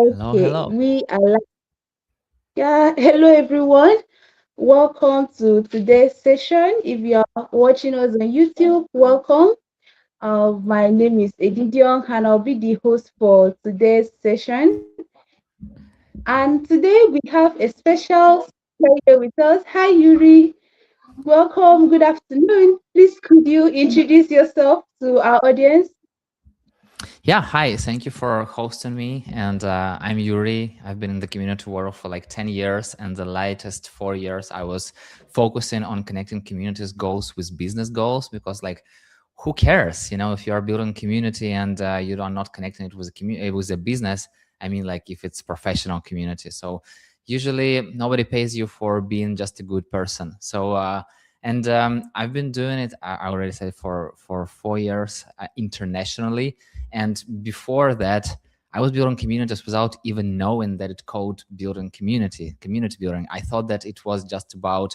Hello, Okay, hello. we are yeah, hello everyone. Welcome to today's session. If you're watching us on YouTube, welcome. My name is Edidion and I'll be the host for today's session. And today we have a special player with us. Hi Yuri. Welcome. Good afternoon. Please could you introduce yourself to our audience? Yeah, hi. Thank you for hosting me. And I'm Yurii. I've been in the community world for like 10 years. And the latest 4 years, I was focusing on connecting communities goals with business goals because, like, who cares? If you are building community and you are not connecting it with a with a business, I mean, like, if it's professional community. So usually nobody pays you for being just a good person. I've been doing it, I already said, for 4 years internationally. And before that, I was building communities without even knowing that it called building community building. I thought that it was just about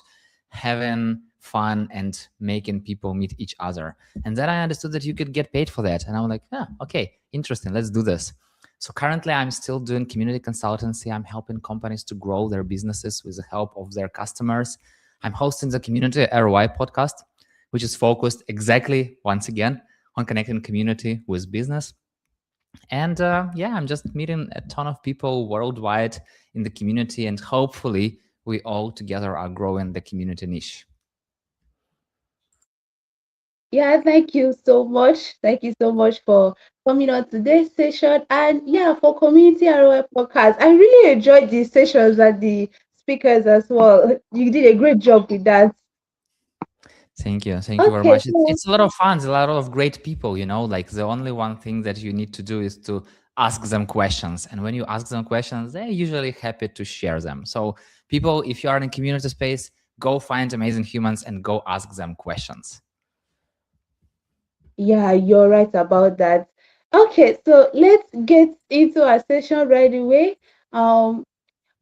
having fun and making people meet each other. And then I understood that you could get paid for that. And I'm like, yeah, okay, interesting, let's do this. So currently I'm still doing community consultancy. I'm helping companies to grow their businesses with the help of their customers. I'm hosting the Community ROI podcast, which is focused exactly, once again, on connecting community with business. And yeah, I'm just meeting a ton of people worldwide in the community, and hopefully we all together are growing the community niche. Yeah, thank you so much. Thank you so much for coming on today's session. And yeah, for Community ROI podcast, I really enjoyed the sessions and the speakers as well. You did a great job with that. Thank you. Thank you very Okay, much. It's a lot of fun. It's a lot of great people, like the only one thing that you need to do is to ask them questions. And when you ask them questions, they're usually happy to share them. So people, if you are in a community space, go find amazing humans and go ask them questions. yeah, you're right about that. Okay, so let's get into our session right away. Um,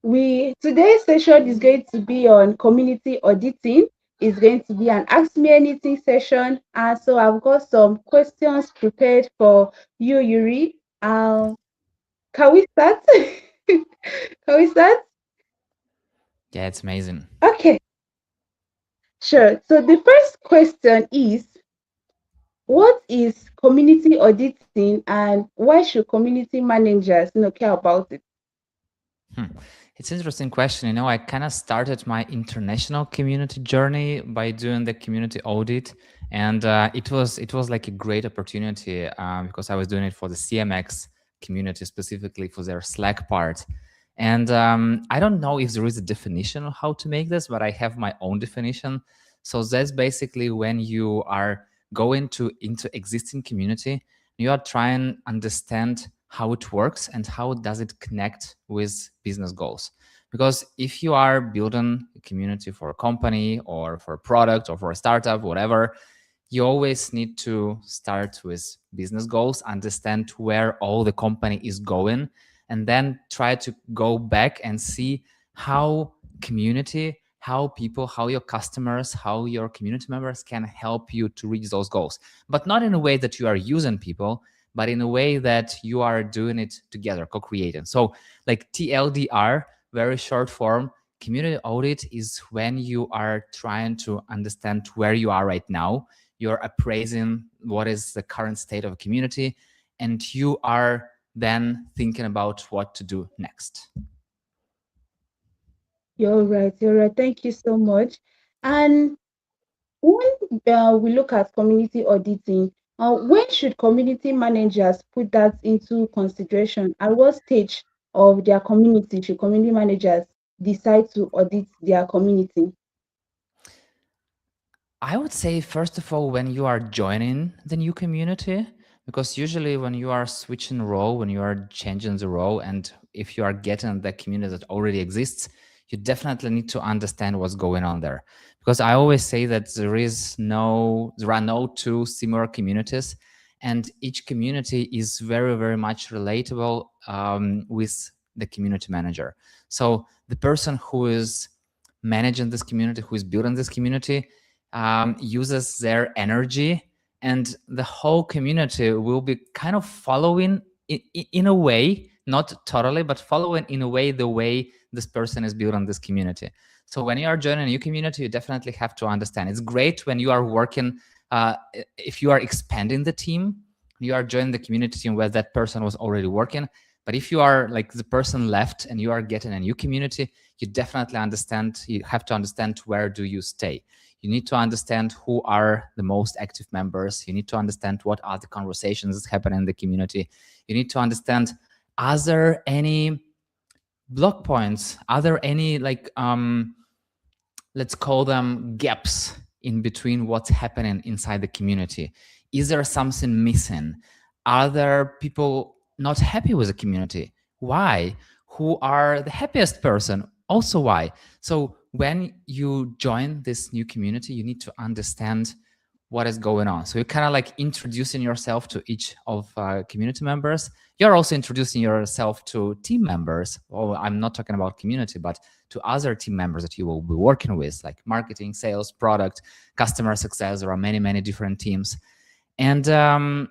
We today's session is going to be on community auditing. It's going to be an ask me anything session, and so I've got some questions prepared for you, Yuri. Can we start? Can we start? Yeah, it's amazing. Okay, sure. So the first question is, what is community auditing, and why should community managers care about it? Hmm. It's an interesting question. I kind of started my international community journey by doing the community audit, and it was like a great opportunity because I was doing it for the CMX community, specifically for their Slack part. And I don't know if there is a definition on how to make this, but I have my own definition. So that's basically when you are going to into existing community, you are trying to understand how it works and how does it connect with business goals. Because if you are building a community for a company or for a product or for a startup, whatever, you always need to start with business goals, understand where all the company is going, and then try to go back and see how community, how people, how your customers, how your community members can help you to reach those goals. But not in a way that you are using people, but in a way that you are doing it together, co-creating. So like TLDR, very short form, community audit is when you are trying to understand where you are right now. You're appraising what is the current state of a community, and you are then thinking about what to do next. You're right. You're right. Thank you so much. And when we look at community auditing, when should community managers put that into consideration? At what stage of their community should community managers decide to audit their community? I would say, first of all, when you are joining the new community, because usually when you are switching role, when you are changing the role, and if you are getting the community that already exists, you definitely need to understand what's going on there. Because I always say that there are no two similar communities, and each community is very, very much relatable with the community manager. So the person who is managing this community, who is building this community, uses their energy, and the whole community will be kind of following in a way not totally, but following in a way the way this person is building this community. So when you are joining a new community, you definitely have to understand. It's great when you are working, if you are expanding the team, you are joining the community team where that person was already working. But if you are like the person left and you are getting a new community, you definitely understand, you have to understand where do you stay. You need to understand who are the most active members. You need to understand what are the conversations that happen in the community. You need to understand, are there any block points? Are there any like let's call them gaps in between what's happening inside the community? Is there something missing? Are there people not happy with the community? Why? Who are the happiest person? Also why? So when you join this new community, you need to understand what is going on. So you're kind of like introducing yourself to each of community members. You're also introducing yourself to team members. Oh, I'm not talking about community, but to other team members that you will be working with, like marketing, sales, product, customer success. There are many, many different teams. And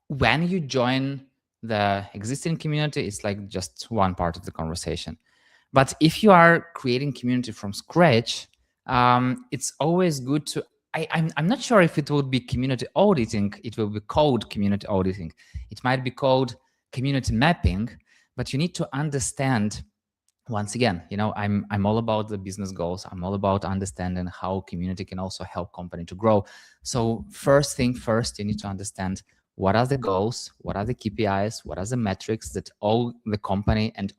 when you join the existing community, it's like just one part of the conversation. But if you are creating community from scratch, it's always good to, I'm not sure if it would be community auditing. It will be called community auditing. It might be called community mapping, but you need to understand, once again, I'm all about the business goals. I'm all about understanding how community can also help company to grow. So first thing first, you need to understand what are the goals, what are the KPIs, what are the metrics that all the company and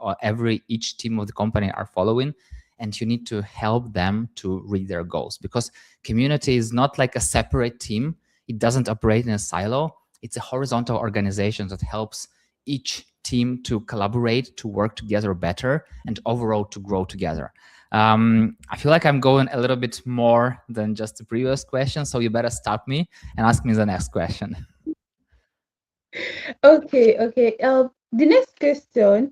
each team of the company are following, and you need to help them to reach their goals, because community is not like a separate team. It doesn't operate in a silo. It's a horizontal organization that helps each team to collaborate, to work together better, and overall to grow together. I feel like I'm going a little bit more than just the previous question, so you better stop me and ask me the next question. Okay. The next question,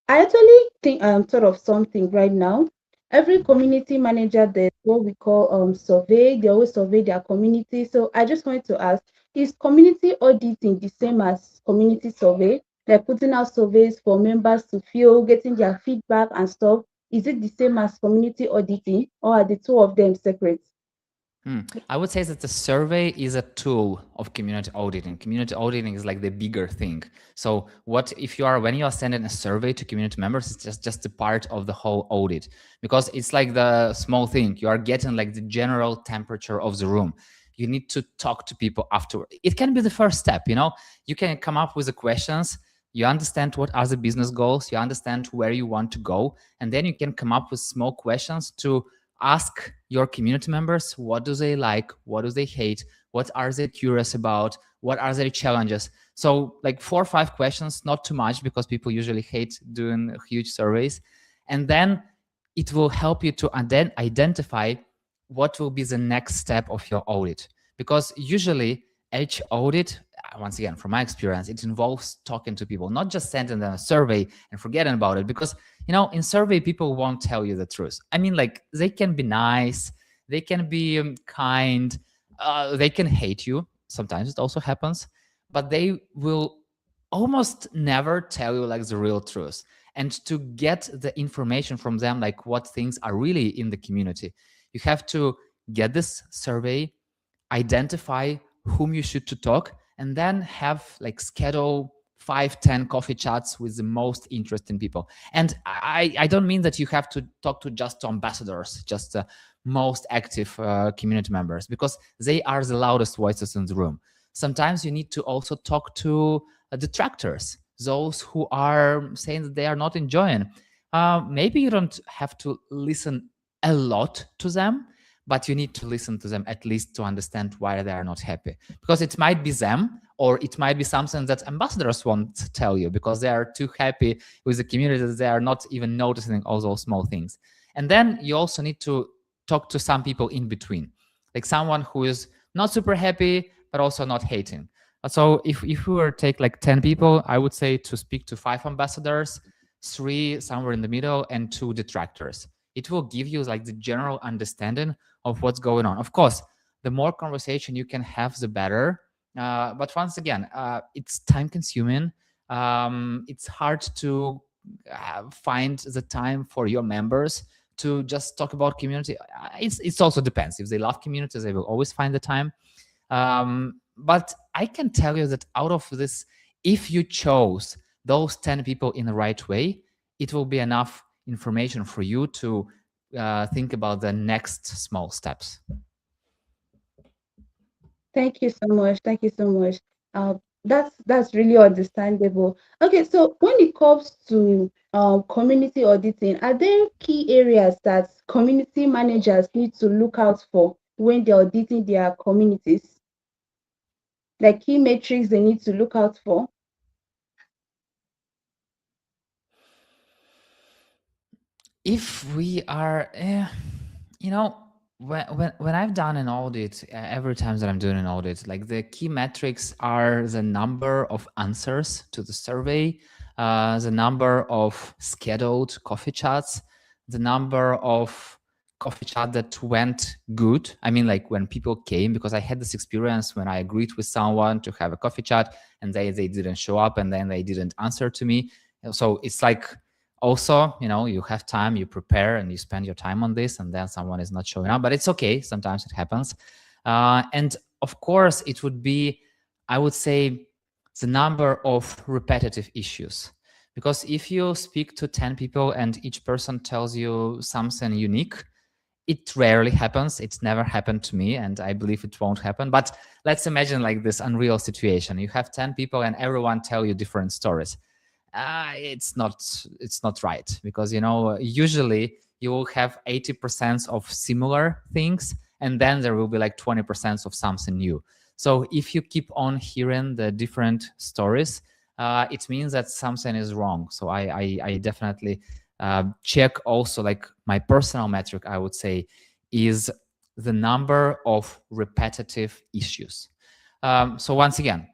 I actually think I'm thought of something right now. Every community manager, there's what we call survey. They always survey their community. So I just wanted to ask, is community auditing the same as community survey? They're putting out surveys for members to fill, getting their feedback and stuff. Is it the same as community auditing, or are the two of them separate? I would say that the survey is a tool of community auditing. Community auditing is like the bigger thing. So what if when you are sending a survey to community members, it's just a part of the whole audit, because it's like the small thing. You are getting like the general temperature of the room. You need to talk to people afterward. It can be the first step, you can come up with the questions. You understand what are the business goals. You understand where you want to go. And then you can come up with small questions to ask your community members, what do they like, what do they hate, what are they curious about, what are their challenges. So like 4 or 5 questions, not too much, because people usually hate doing huge surveys. And then it will help you to identify what will be the next step of your audit. Because usually each audit, once again, from my experience, it involves talking to people, not just sending them a survey and forgetting about it. Because in survey, people won't tell you the truth. I mean, like, they can be nice, they can be kind, they can hate you. Sometimes it also happens, but they will almost never tell you like the real truth. And to get the information from them, like what things are really in the community, you have to get this survey, identify whom you should to talk, and then have like schedule 5-10 coffee chats with the most interesting people. And I don't mean that you have to talk to just ambassadors, just the most active community members, because they are the loudest voices in the room. Sometimes you need to also talk to detractors, those who are saying that they are not enjoying. Maybe you don't have to listen a lot to them, but you need to listen to them at least to understand why they are not happy. Because it might be them, or it might be something that ambassadors won't tell you because they are too happy with the community that they are not even noticing all those small things. And then you also need to talk to some people in between, like someone who is not super happy, but also not hating. So if we were to take like 10 people, I would say to speak to 5 ambassadors, 3 somewhere in the middle, and 2 detractors. It will give you like the general understanding of what's going on. Of course, the more conversation you can have, the better. But once again, it's time consuming. It's hard to find the time for your members to just talk about community. It's also depends. If they love communities, they will always find the time. But I can tell you that out of this, if you chose those 10 people in the right way, it will be enough information for you to think about the next small steps. Thank you so much. Thank you so much. That's really understandable. Okay, so when it comes to community auditing, are there key areas that community managers need to look out for when they're auditing their communities? Like key metrics they need to look out for? If we are, you know, when I've done an audit, every time that I'm doing an audit, like the key metrics are the number of answers to the survey, the number of scheduled coffee chats, the number of coffee chat that went good. I mean, like when people came, because I had this experience when I agreed with someone to have a coffee chat and they didn't show up and then they didn't answer to me. So it's like, also, you have time, you prepare and you spend your time on this, and then someone is not showing up, but it's okay, sometimes it happens. And of course it would be, I would say, the number of repetitive issues, because if you speak to 10 people and each person tells you something unique, it rarely happens. It's never happened to me, and I believe it won't happen. But let's imagine like this unreal situation. You have 10 people and everyone tell you different stories. It's not right, because usually you will have 80% of similar things, and then there will be like 20% of something new. So if you keep on hearing the different stories, it means that something is wrong. So I definitely check. Also, like my personal metric, I would say, is the number of repetitive issues. So once again,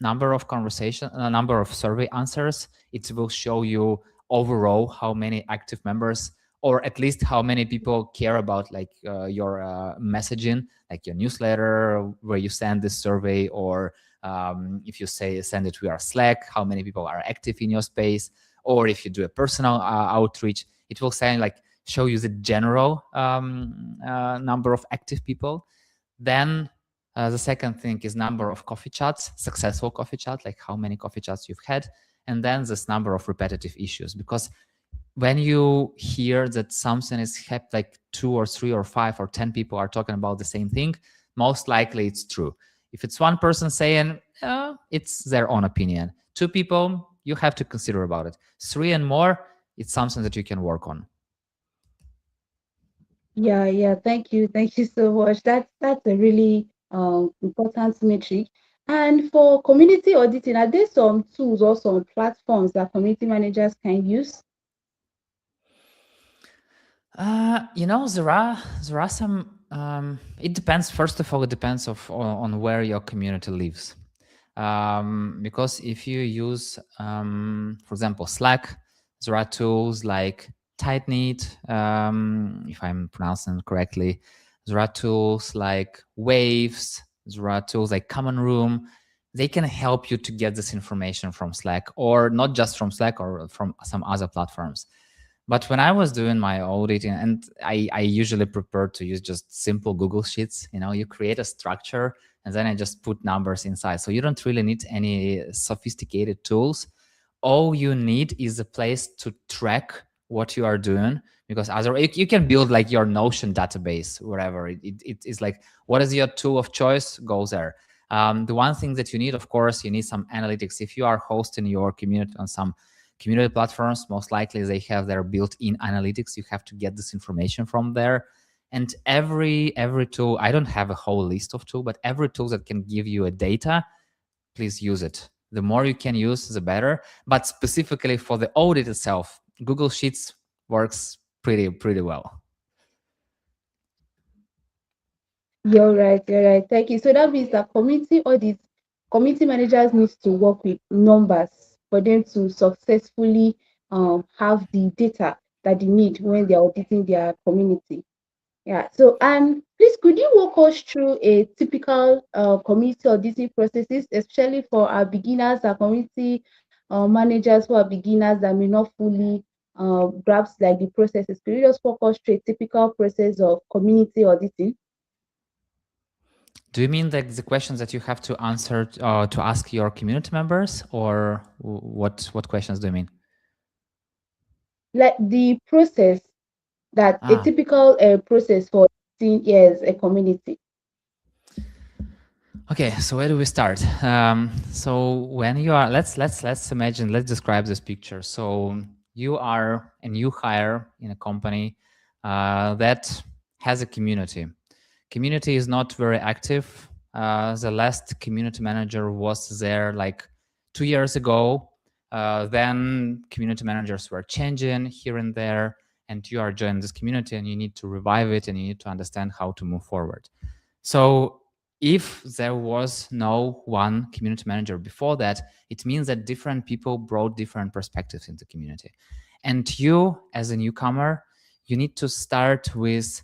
number of conversation, number of survey answers, it will show you overall how many active members, or at least how many people care about like your messaging, like your newsletter where you send this survey, or if you say send it via Slack, how many people are active in your space, or if you do a personal outreach, it will say like show you the general number of active people. Then the second thing is number of coffee chats, successful coffee chat, like how many coffee chats you've had. And then this number of repetitive issues, because when you hear that something is happening, like 2 or 3 or 5 or 10 people are talking about the same thing, most likely it's true. If it's one person saying, it's their own opinion. 2 people, you have to consider about it. 3 and more, it's something that you can work on. Yeah, yeah. Thank you so much. That's a really important metric. And for community auditing, are there some tools or some platforms that community managers can use? There are some. It depends. First of all, it depends on where your community lives. Because if you use, for example, Slack, there are tools like Tightknit, if I'm pronouncing it correctly. There are tools like Waves. There are tools like Common Room. They can help you to get this information from Slack, or not just from Slack, or from some other platforms. But when I was doing my auditing, and I usually prefer to use just simple Google Sheets, you create a structure and then I just put numbers inside. So you don't really need any sophisticated tools. All you need is a place to track what you are doing, because you can build like your Notion database wherever. It is like, what is your tool of choice? Go there. The one thing that you need, of course, you need some analytics. If you are hosting your community on some community platforms, most likely they have their built-in analytics. You have to get this information from there. And every tool, I don't have a whole list of tools, but every tool that can give you a data, please use it. The more you can use, the better. But specifically for the audit itself, Google Sheets works pretty well. You're right, you're right. Thank you. So that means that community managers need to work with numbers for them to successfully have the data that they need when they're auditing their community. Yeah. So, please, could you walk us through a typical community auditing processes, especially for our beginners, our community managers who are beginners that may not fully grasp like the processes? Could you just walk us through a typical process of community auditing? Do you mean the questions that you have to answer to ask your community members, or what questions do you mean? Like the process that a Ah, typical process for auditing is a community. okay. So where do we start? So when you are, let's imagine, let's describe this picture. So you are a new hire in a company that has a community. Community is not very active. The last community manager was there like 2 years ago. Then community managers were changing here and there, and you are joining this community, and you need to revive it, and you need to understand how to move forward. So if there was no one community manager before that, it means that different people brought different perspectives in the community. And you, as a newcomer, you need to start with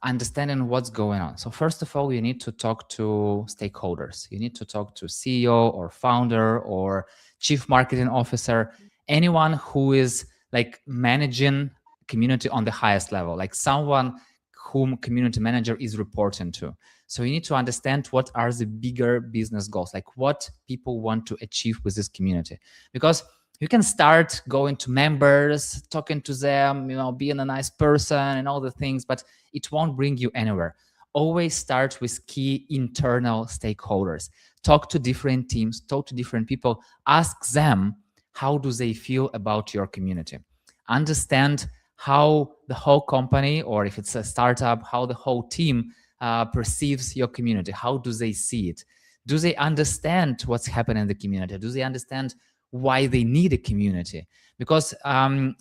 understanding what's going on. So first of all, you need to talk to stakeholders. You need to talk to CEO or founder or chief marketing officer, anyone who is like managing community on the highest level, like someone whom community manager is reporting to. So you need to understand what are the bigger business goals, like what people want to achieve with this community. Because you can start going to members, talking to them, being a nice person and all the things, but it won't bring you anywhere. Always start with key internal stakeholders. Talk to different teams, talk to different people, ask them how do they feel about your community. Understand how the whole company, or if it's a startup, how the whole team perceives your community. How do they see it? Do they understand what's happening in the community? Do they understand why they need a community? Because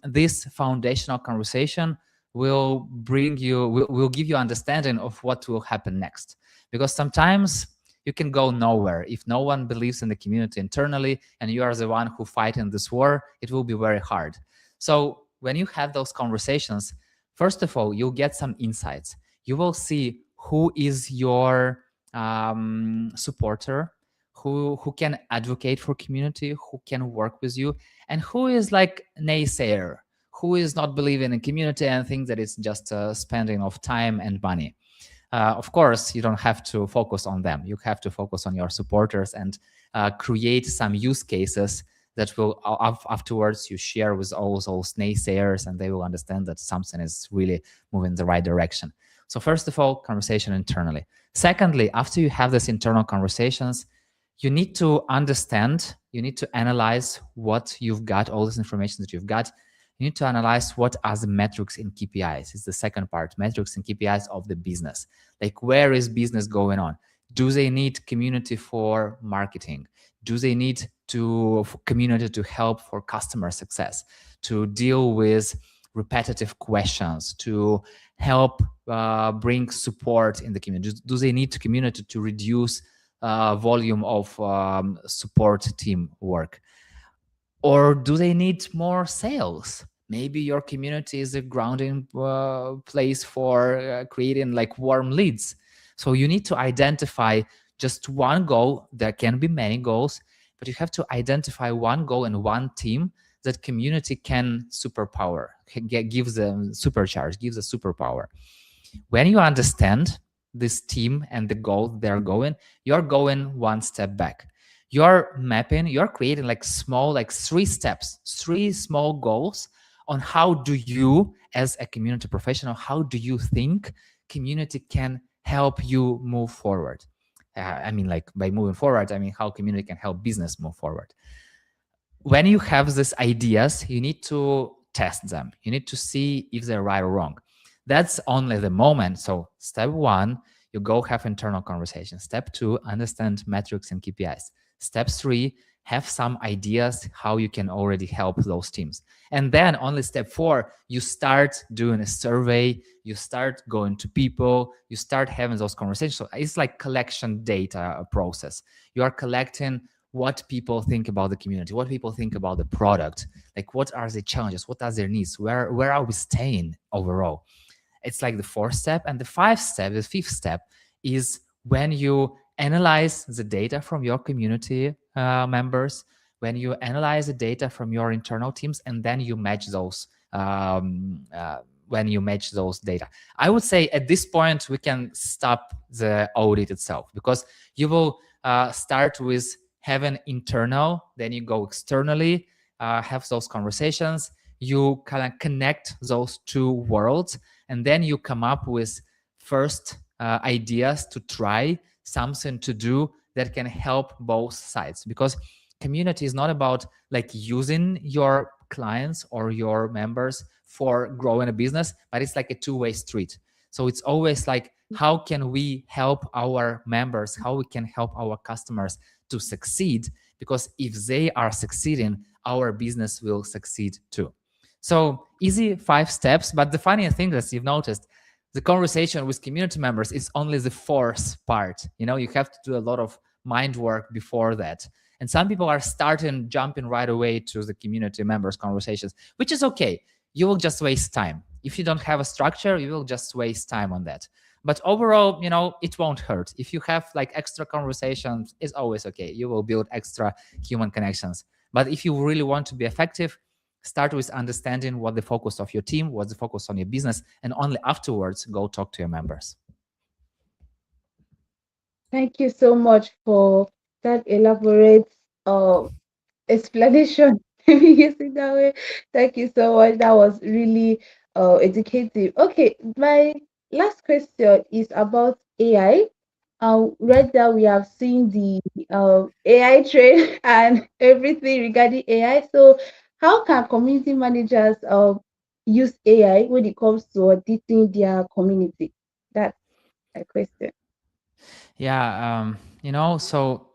this foundational conversation will bring you, will give you understanding of what will happen next. Because sometimes you can go nowhere if no one believes in the community internally, and you are the one who fight in this war. It will be very hard. So when you have those conversations, first of all, you'll get some insights. You will see who is your supporter, who can advocate for community, who can work with you, and who is like naysayer, who is not believing in community and thinks that it's just spending of time and money. Of course, you don't have to focus on them. You have to focus on your supporters and create some use cases that will afterwards you share with all those naysayers, and they will understand that something is really moving in the right direction. So first of all, conversation internally. Secondly, after you have these internal conversations, you need to understand, you need to analyze what you've got, all this information that you've got. You need to analyze what are the metrics and KPIs. It's the second part, metrics and KPIs of the business. Like, where is business going on? Do they need community for marketing? Do they need community to help for customer success, to deal with repetitive questions, to help bring support in the community? Do they need community to reduce volume of support team work? Or do they need more sales? Maybe your community is a grounding place for creating like warm leads. So you need to identify just one goal. There can be many goals, but you have to identify one goal and one team that community can superpower, gives them supercharge, gives a superpower. When you understand this team and the goal they're going, you're going one step back. You're mapping, you're creating like small, like 3 steps, 3 small goals on how do you, as a community professional, how do you think community can help you move forward? I mean, like by moving forward, I mean how community can help business move forward. When you have these ideas, you need to test them. You need to see if they're right or wrong. That's only the moment. So step one, you go have internal conversation. Step two, understand metrics and KPIs. Step three, have some ideas how you can already help those teams. And then only step four, you start doing a survey, you start going to people, you start having those conversations. So it's like collection data process. You are collecting what people think about the community, what people think about the product, like what are the challenges, what are their needs, where are we staying overall. It's like the fourth step. And the fifth step is when you analyze the data from your community members, when you analyze the data from your internal teams, and then you match those when you match those data. I would say at this point we can stop the audit itself, because you will start with having internal, then you go externally, have those conversations, you kind of connect those two worlds, and then you come up with first ideas to try, something to do that can help both sides. Because community is not about like using your clients or your members for growing a business, but it's like a two-way street. So it's always like, how can we help our members, how we can help our customers to succeed? Because if they are succeeding, our business will succeed too. So easy 5 steps. But the funny thing is, you've noticed, the conversation with community members is only the fourth part. You have to do a lot of mind work before that. And some people are jumping right away to the community members conversations, which is okay. You will just waste time. If you don't have a structure, you will just waste time on that. But overall, it won't hurt. If you have like extra conversations, it's always okay. You will build extra human connections. But if you really want to be effective, start with understanding what the focus of your team, what's the focus on your business, and only afterwards go talk to your members. Thank you so much for that elaborate explanation. Let me use it that way. Thank you so much. That was really educative. Okay, my last question is about AI. Right now we have seen the AI trend and everything regarding AI. So, how can community managers use AI when it comes to auditing their community? That's my question. Yeah, so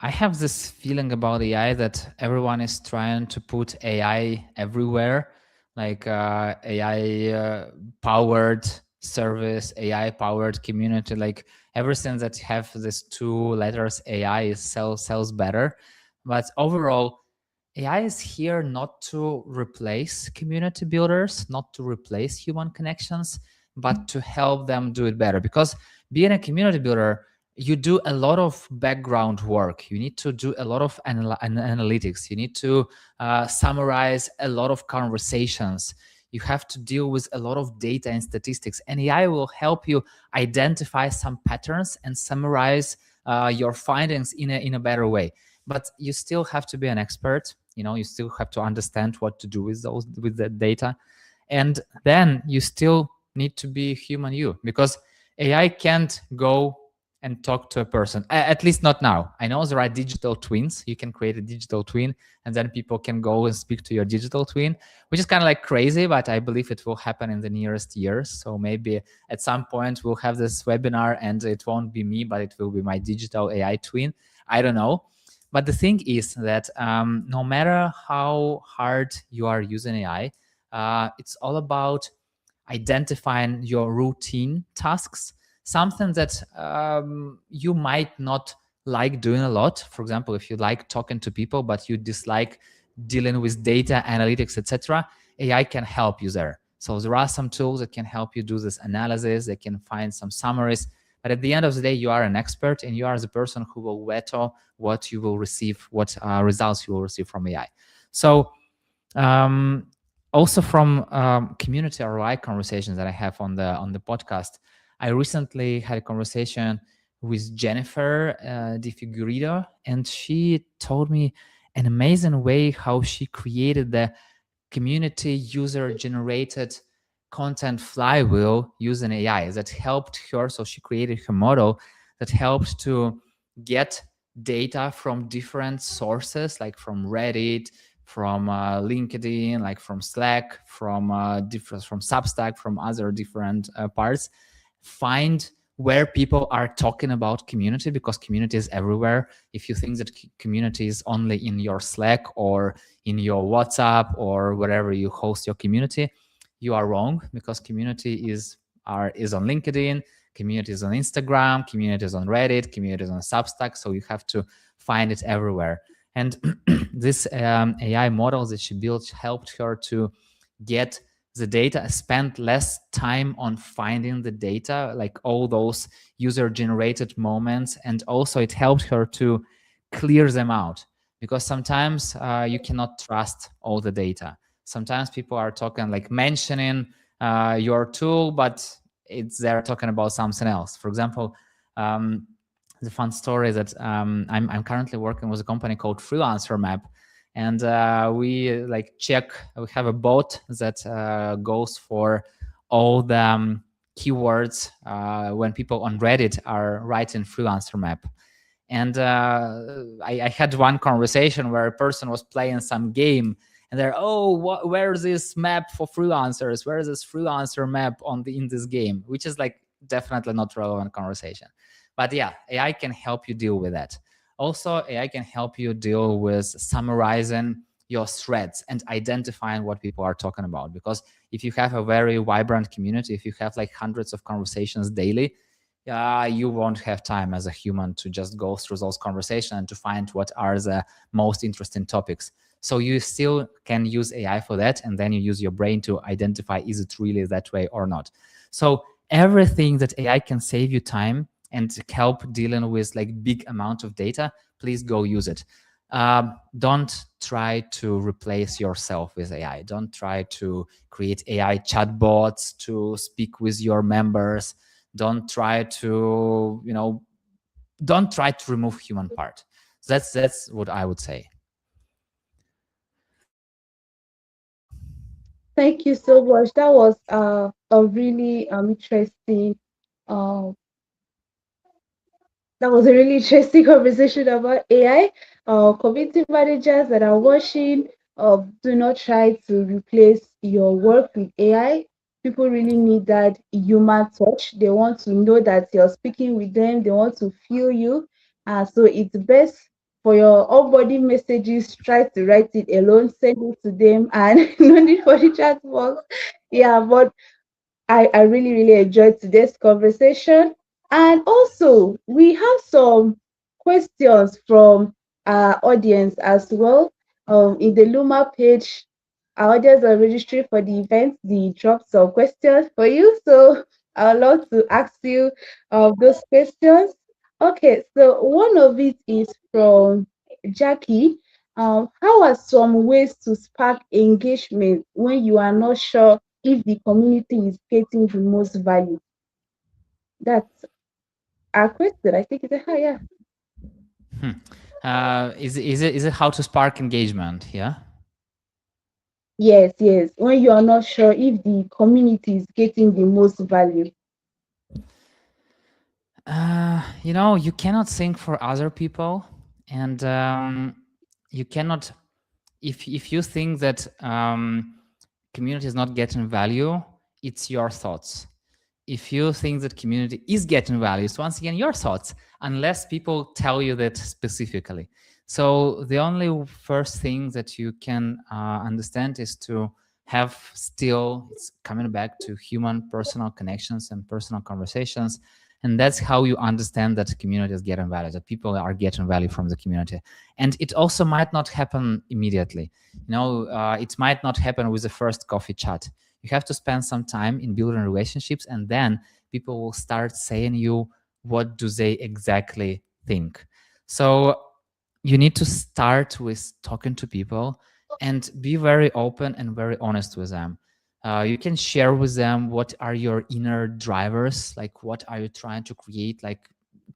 I have this feeling about AI that everyone is trying to put AI everywhere, like AI powered service, AI powered community, like everything that have these two letters AI sells better. But overall, AI is here not to replace community builders, not to replace human connections, but to help them do it better. Because being a community builder, you do a lot of background work. You need to do a lot of analytics. You need to summarize a lot of conversations. You have to deal with a lot of data and statistics. And AI will help you identify some patterns and summarize your findings in a better way. But you still have to be an expert. You still have to understand what to do with the data. And then you still need to be human you, because AI can't go and talk to a person, at least not now. I know there are digital twins. You can create a digital twin, and then people can go and speak to your digital twin, which is kind of like crazy, but I believe it will happen in the nearest years. So maybe at some point we'll have this webinar and it won't be me, but it will be my digital AI twin. I don't know. But the thing is that no matter how hard you are using AI, it's all about identifying your routine tasks, something that you might not like doing a lot. For example, if you like talking to people but you dislike dealing with data analytics, etc., AI can help you there. So there are some tools that can help you do this analysis. They can find some summaries, but at the end of the day, you are an expert, and you are the person who will veto what you will receive, what results you will receive from AI. So um, also from community ROI conversations that I have on the podcast, I recently had a conversation with Jennifer Di Figueiredo, and she told me an amazing way how she created the community user generated content flywheel using AI that helped her. So she created her model that helped to get data from different sources, like from Reddit, from LinkedIn, like from Slack, from Substack, from other different parts. Find where people are talking about community, because community is everywhere. If you think that community is only in your Slack or in your WhatsApp or wherever you host your community, you are wrong, because community is on LinkedIn, community is on Instagram, community is on Reddit, community is on Substack. So you have to find it everywhere. And this AI models that she built helped her to get the data, spend less time on finding the data, like all those user generated moments. And also it helped her to clear them out, because sometimes you cannot trust all the data. Sometimes people are talking, like mentioning your tool, but they're talking about something else. For example, the fun story that I'm currently working with a company called Freelancer Map, and we we have a bot that goes for all the keywords when people on Reddit are writing Freelancer Map. And I had one conversation where a person was playing some game, and they're, oh, where's this map for freelancers? Where is this freelancer map in this game? Which is like definitely not relevant conversation. But yeah, AI can help you deal with that. Also, AI can help you deal with summarizing your threads and identifying what people are talking about. Because if you have a very vibrant community, if you have like hundreds of conversations daily, you won't have time as a human to just go through those conversations and to find what are the most interesting topics. So you still can use AI for that, and then you use your brain to identify, is it really that way or not? So everything that AI can save you time and help dealing with like big amount of data, please go use it. Don't try to replace yourself with AI. Don't try to create AI chatbots to speak with your members. Don't try to, don't try to remove human part. That's what I would say. Thank you so much. That was a really interesting um that was a really interesting conversation about AI. Community managers that are watching, do not try to replace your work with AI. People really need that human touch. They want to know that you're speaking with them. They want to feel you. So it's best for your onboarding messages. Try to write it alone, send it to them, and no need for the chat box. Yeah, but I really, really enjoyed today's conversation. And also, we have some questions from our audience as well. In the Luma page, our audience are registering for the event. They dropped some questions for you. So I would love to ask you those questions. Okay, so one of it is from Jackie. How are some ways to spark engagement when you are not sure if the community is getting the most value? That's our question. I think it's a yeah. Hmm. Is it how to spark engagement? Yeah. Yes, yes. When you are not sure if the community is getting the most value. You cannot think for other people, and you cannot. If you think that community is not getting value, it's your thoughts. If you think that community is getting value, it's once again your thoughts, unless people tell you that specifically. So the only first thing that you can understand is to have still, it's coming back to human personal connections and personal conversations. And that's how you understand that the community is getting value, that people are getting value from the community. And it also might not happen immediately. It might not happen with the first coffee chat. You have to spend some time in building relationships, and then people will start saying you what do they exactly think. So you need to start with talking to people and be very open and very honest with them. You can share with them what are your inner drivers, like what are you trying to create, like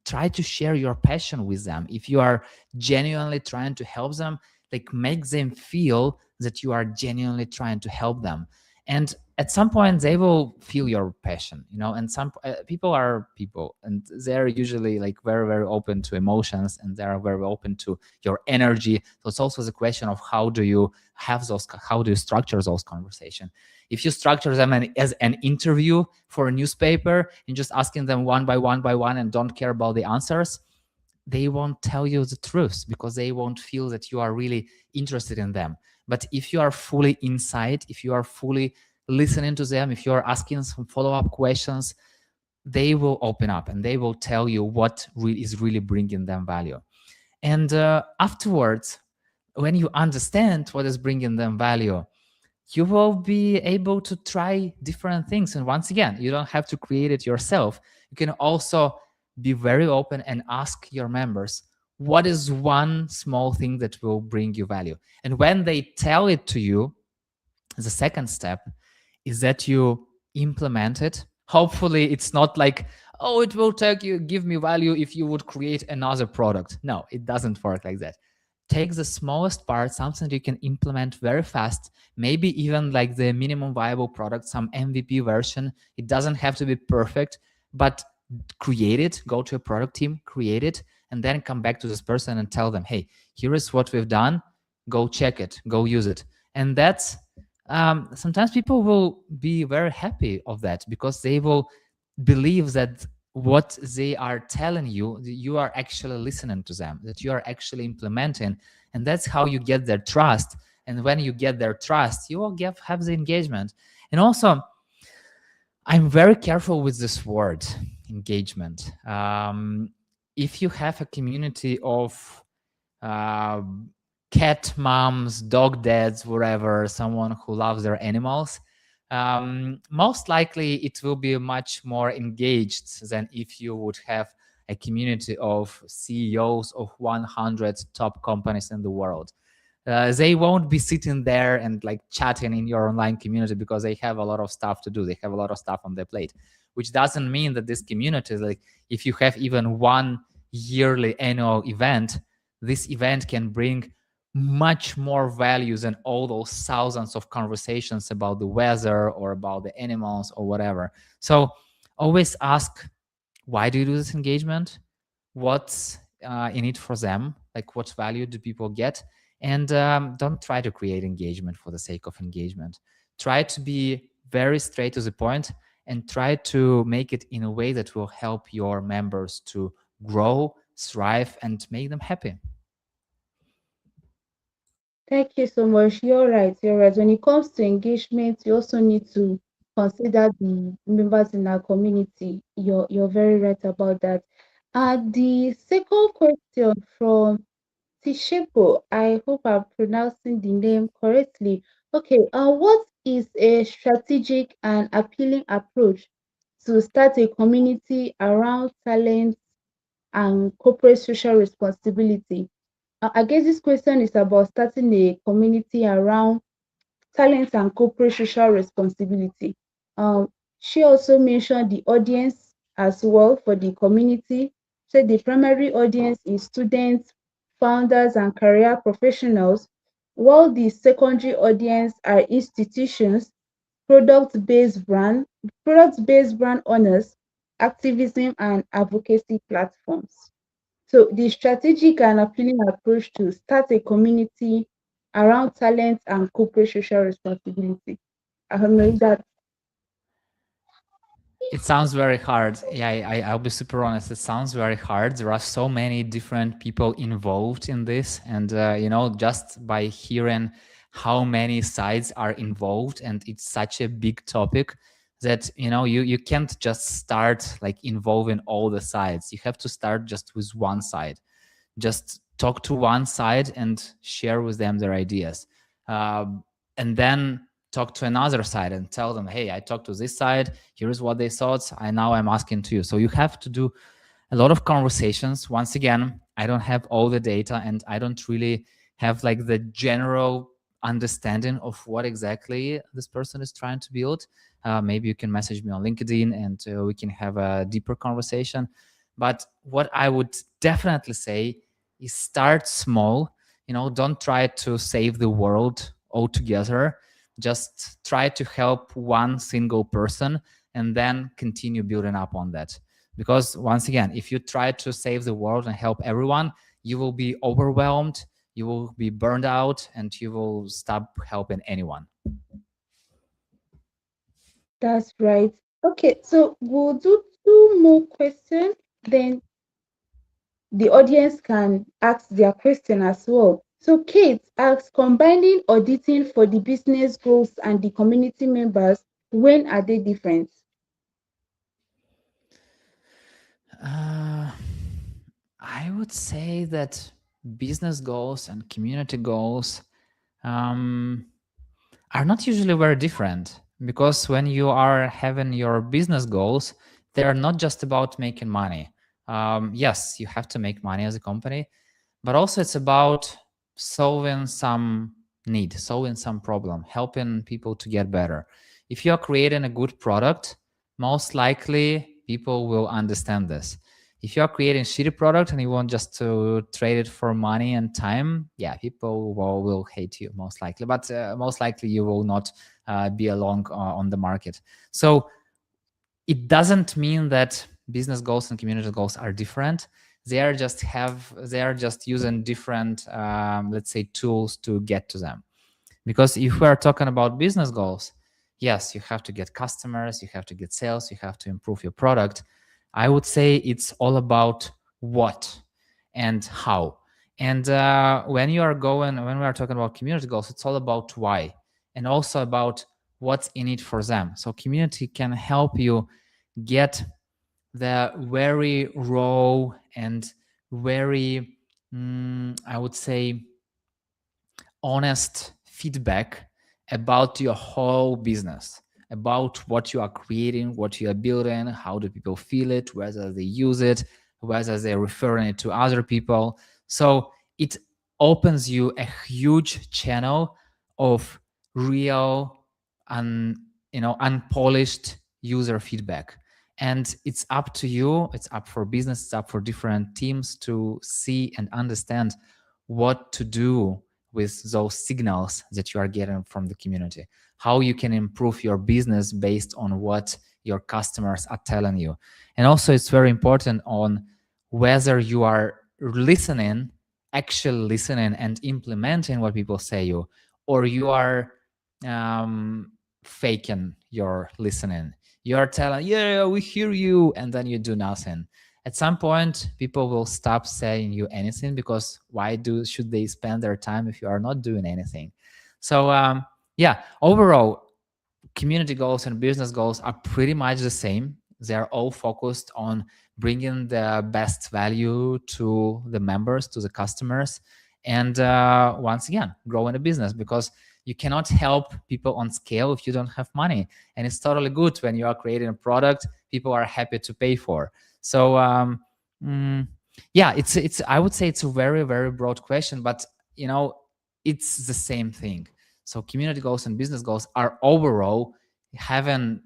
try to share your passion with them. If you are genuinely trying to help them, like make them feel that you are genuinely trying to help them. And at some point they will feel your passion, and some people are people, and they're usually like very, very open to emotions, and they're very open to your energy. So it's also the question of how do you structure those conversations. If you structure them as an interview for a newspaper and just asking them one by one and don't care about the answers, they won't tell you the truth, because they won't feel that you are really interested in them. But if you are fully inside, if you are fully listening to them, if you are asking some follow-up questions, they will open up and they will tell you what is really bringing them value. And afterwards, when you understand what is bringing them value, you will be able to try different things. And once again, you don't have to create it yourself. You can also be very open and ask your members, what is one small thing that will bring you value? And when they tell it to you, the second step is that you implement it. Hopefully, it's not like, oh, it will take you, give me value if you would create another product. No, it doesn't work like that. Take the smallest part, something you can implement very fast, maybe even like the minimum viable product, some MVP version. It doesn't have to be perfect, but create it, go to a product team, create it, and then come back to this person and tell them, hey, here is what we've done. Go check it, go use it. And that's sometimes people will be very happy of that because they will believe that what they are telling you, you are actually listening to them, that you are actually implementing, and that's how you get their trust. And when you get their trust, you will have the engagement. And also, I'm very careful with this word, engagement. If you have a community of uh, cat moms, dog dads, whatever, someone who loves their animals, most likely it will be much more engaged than if you would have a community of CEOs of 100 top companies in the world. They won't be sitting there and like chatting in your online community because they have a lot of stuff to do. They have a lot of stuff on their plate, which doesn't mean that this community, like if you have even one yearly annual event, this event can bring much more value than all those thousands of conversations about the weather or about the animals or whatever. So always ask, why do you do this engagement? What's in it for them? Like, what value do people get? And don't try to create engagement for the sake of engagement. Try to be very straight to the point and try to make it in a way that will help your members to grow, thrive, and make them happy. Thank you so much. You're right. You're right. When it comes to engagement, you also need to consider the members in our community. You're very right about that. The second question from Tishepo, I hope I'm pronouncing the name correctly. Okay, what is a strategic and appealing approach to start a community around talent and corporate social responsibility? I guess this question is about starting a community around talent and corporate social responsibility. Um, she also mentioned the audience as well for the community. Said the primary audience is students, founders, and career professionals, while the secondary audience are institutions, product-based brand owners, activism, and advocacy platforms. So the strategic and appealing approach to start a community around talent and corporate social responsibility. I don't know if that It sounds very hard. Yeah, I'll be super honest. It sounds very hard. There are so many different people involved in this. And, just by hearing how many sides are involved, and it's such a big topic that, you can't just start like involving all the sides. You have to start just with one side. Just talk to one side and share with them their ideas. And then talk to another side and tell them, hey, I talked to this side, here's what they thought, I'm asking to you. So you have to do a lot of conversations. Once again, I don't have all the data and I don't really have like the general understanding of what exactly this person is trying to build. Maybe you can message me on LinkedIn and we can have a deeper conversation. But what I would definitely say is start small. Don't try to save the world altogether. Just try to help one single person and then continue building up on that. Because once again, if you try to save the world and help everyone, you will be overwhelmed, you will be burned out, and you will stop helping anyone. that's right. Okay, so we'll do two more questions, then the audience can ask their question as well. So Kate asks, combining auditing for the business goals and the community members, when are they different? Uh, I would say that business goals and community goals, um, are not usually very different, because when you are having your business goals, they are not just about making money. Yes, you have to make money as a company, but also it's about solving some need, solving some problem, helping people to get better. If you are creating a good product, most likely people will understand this. If you are creating a shitty product and you want just to trade it for money and time, yeah, people will hate you most likely. But most likely you will not be along on the market. So it doesn't mean that business goals and community goals are different. They are just using different, let's say, tools to get to them. Because if we are talking about business goals, yes, you have to get customers, you have to get sales, you have to improve your product. I would say it's all about what and how. And when we are talking about community goals, it's all about why, and also about what's in it for them. So community can help you get the very raw and very, I would say, honest feedback about your whole business, about what you are creating, what you are building, how do people feel it, whether they use it, whether they're referring it to other people. So it opens you a huge channel of real and unpolished user feedback. And it's up to you, it's up for business, it's up for different teams to see and understand what to do with those signals that you are getting from the community, how you can improve your business based on what your customers are telling you. And also it's very important on whether you are listening, actually listening and implementing what people say you, or you are faking your listening. You are telling, yeah, we hear you, and then you do nothing. At some point people will stop saying you anything, because should they spend their time if you are not doing anything? So yeah, overall, community goals and business goals are pretty much the same. They're all focused on bringing the best value to the members, to the customers, and once again, growing a business, because you cannot help people on scale if you don't have money. And it's totally good when you are creating a product people are happy to pay for. So mm, yeah, it's I would say it's a very, very broad question, but it's the same thing. So community goals and business goals are overall having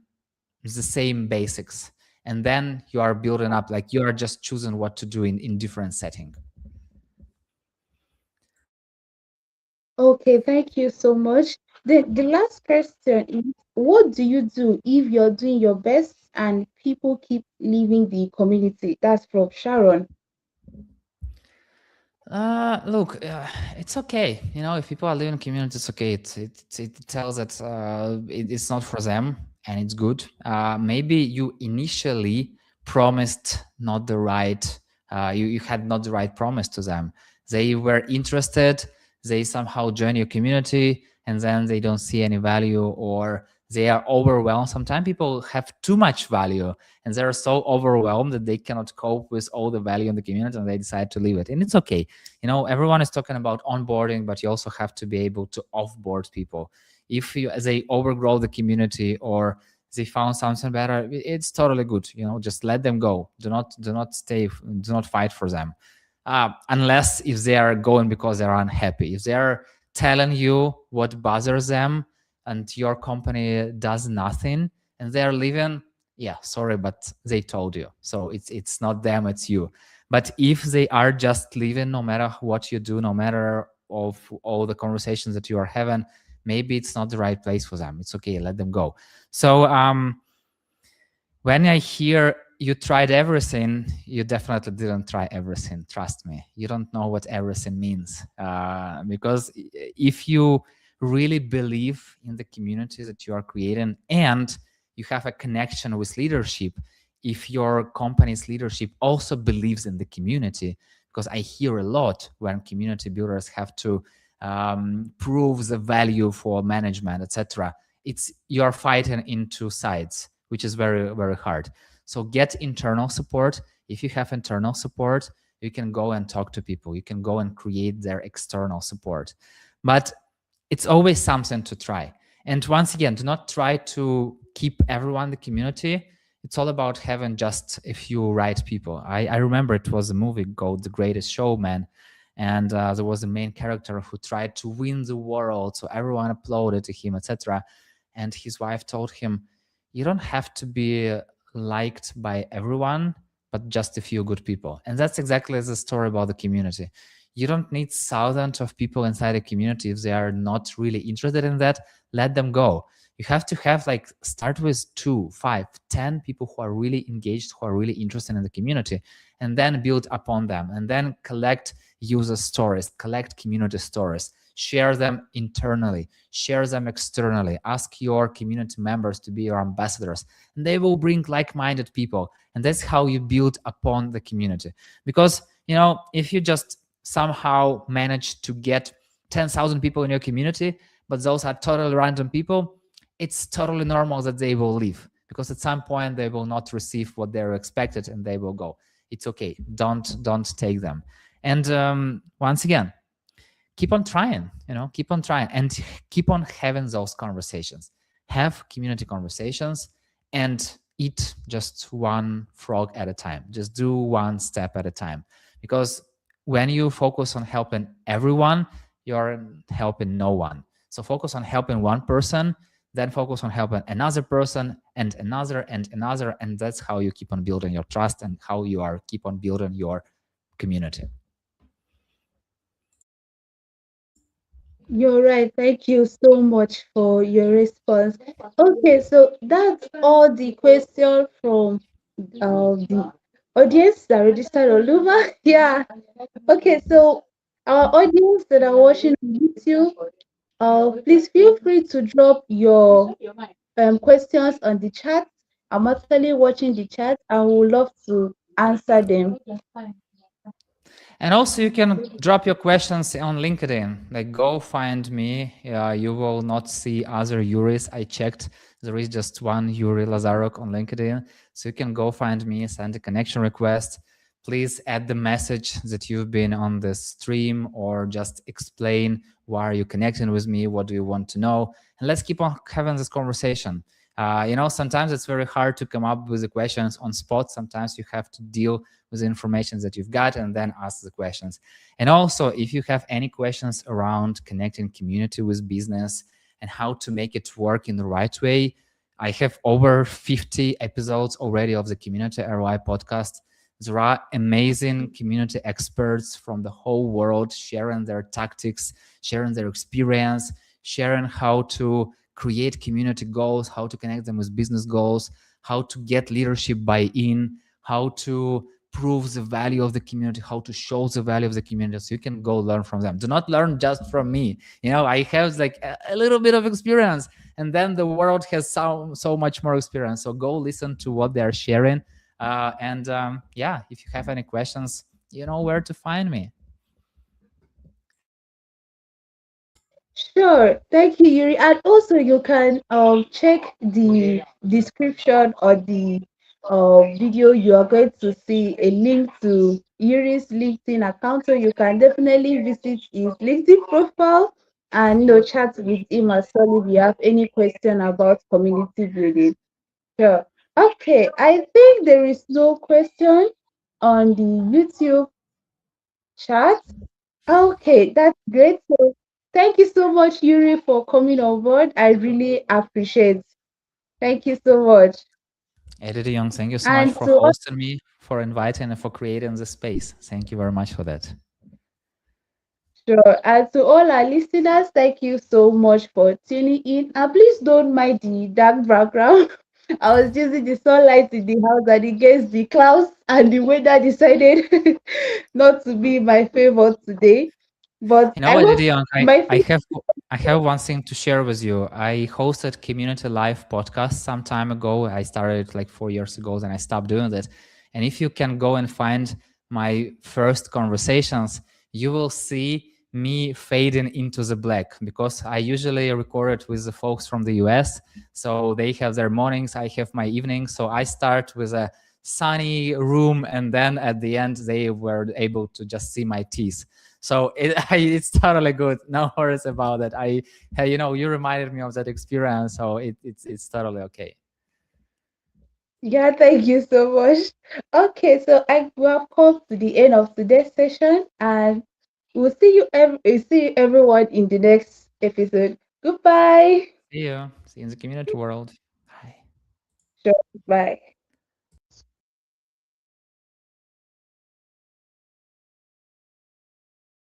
the same basics, and then you are building up, like you are just choosing what to do in different setting. Okay, thank you so much. The last question is, what do you do if you're doing your best and people keep leaving the community? That's from Sharon. Look, it's okay. If people are living in community, it's okay. It tells that it's not for them, and it's good. Maybe you initially promised not the right. You had not the right promise to them. They were interested. They somehow join your community, and then they don't see any value, or they are overwhelmed. Sometimes people have too much value, and they're so overwhelmed that they cannot cope with all the value in the community, and they decide to leave it. And it's okay. Everyone is talking about onboarding, but you also have to be able to offboard people. If they overgrow the community, or they found something better, it's totally good. Just let them go. Do not fight for them, unless if they are going because they're unhappy. If they are telling you what bothers them and your company does nothing and they're leaving, yeah, sorry, but they told you. So it's not them, it's you. But if they are just leaving, no matter what you do, no matter of all the conversations that you are having, maybe it's not the right place for them. It's okay, let them go. So when I hear you tried everything, you definitely didn't try everything. Trust me, you don't know what everything means. Because if you really believe in the community that you are creating, and you have a connection with leadership, if your company's leadership also believes in the community, because I hear a lot when community builders have to prove the value for management, etc. It's you're fighting in two sides, which is very, very hard. So get internal support. If you have internal support, you can go and talk to people. You can go and create their external support. But it's always something to try. And once again, do not try to keep everyone in the community. It's all about having just a few right people. I remember it was a movie called The Greatest Showman, and there was a main character who tried to win the world, so everyone applauded to him, etc. And his wife told him, "You don't have to be liked by everyone, but just a few good people." And that's exactly the story about the community. You don't need thousands of people inside a community if they are not really interested in that. Let them go. You have to have like start with 2, 5, 10 people who are really engaged, who are really interested in the community, and then build upon them, and then collect user stories, collect community stories, share them internally, share them externally, ask your community members to be your ambassadors, and they will bring like-minded people. And that's how you build upon the community. Because, if you just somehow manage to get 10,000 people in your community, but those are totally random people, it's totally normal that they will leave, because at some point they will not receive what they're expected and they will go. It's okay. Don't take them. And once again, keep on trying, keep on trying, and keep on having those conversations. Have community conversations, and eat just one frog at a time. Just do one step at a time. Because when you focus on helping everyone, you're helping no one. So focus on helping one person, then focus on helping another person and another and another. And that's how you keep on building your trust and how you are keep on building your community. You're right. Thank you so much for your response. Okay, so that's all the question from the audience that registered all over. Yeah. Okay, so our audience that are watching on YouTube, please feel free to drop your questions on the chat. I'm actually watching the chat and would love to answer them. And also, you can drop your questions on LinkedIn. Like, go find me. You will not see other Yuris. I checked. There is just one Yurii Lazaruk on LinkedIn. So you can go find me, send a connection request. Please add the message that you've been on the stream, or just explain why are you connecting with me, what do you want to know, and let's keep on having this conversation. Sometimes it's very hard to come up with the questions on spot. Sometimes you have to deal with the information that you've got and then ask the questions. And also, if you have any questions around connecting community with business and how to make it work in the right way, I have over 50 episodes already of the Community ROI podcast. There are amazing community experts from the whole world sharing their tactics, sharing their experience, sharing how to create community goals, how to connect them with business goals, how to get leadership buy-in, how to prove the value of the community, how to show the value of the community. So you can go learn from them. Do not learn just from me. I have like a little bit of experience, and then the world has so much more experience. So go listen to what they're sharing. Yeah, if you have any questions, you know where to find me. Sure, thank you, Yuri. And also, you can check the description or the video. You are going to see a link to Yuri's LinkedIn account, so you can definitely visit his LinkedIn profile and chat with him as well if you have any question about community building. Sure. Okay, I think there is no question on the YouTube chat. Okay, that's great. So thank you so much, Yuri, for coming on board. I really appreciate. Thank you so much. Eddie Young, thank you so much And for to all, hosting me, for inviting, and for creating the space. Thank you very much for that. sure, and to all our listeners, thank you so much for tuning in. And please don't mind the dark background. I was using the sunlight in the house and against the clouds, and the weather decided not to be my favor today. But You know I what, hope Eddie Young, my I have one thing to share with you. I hosted Community Live podcast some time ago. I started like 4 years ago, and I stopped doing that. And if you can go and find my first conversations, you will see me fading into the black, because I usually record it with the folks from the US. So they have their mornings, I have my evenings. So I start with a sunny room, and then at the end, they were able to just see my teeth. So it's totally good. No worries about that. Hey, you reminded me of that experience, so it's totally okay. Yeah, thank you so much. Okay, so we have come to the end of today's session, and we'll see you everyone in the next episode. Goodbye. See you. See you in the community world. Bye. Sure. Bye.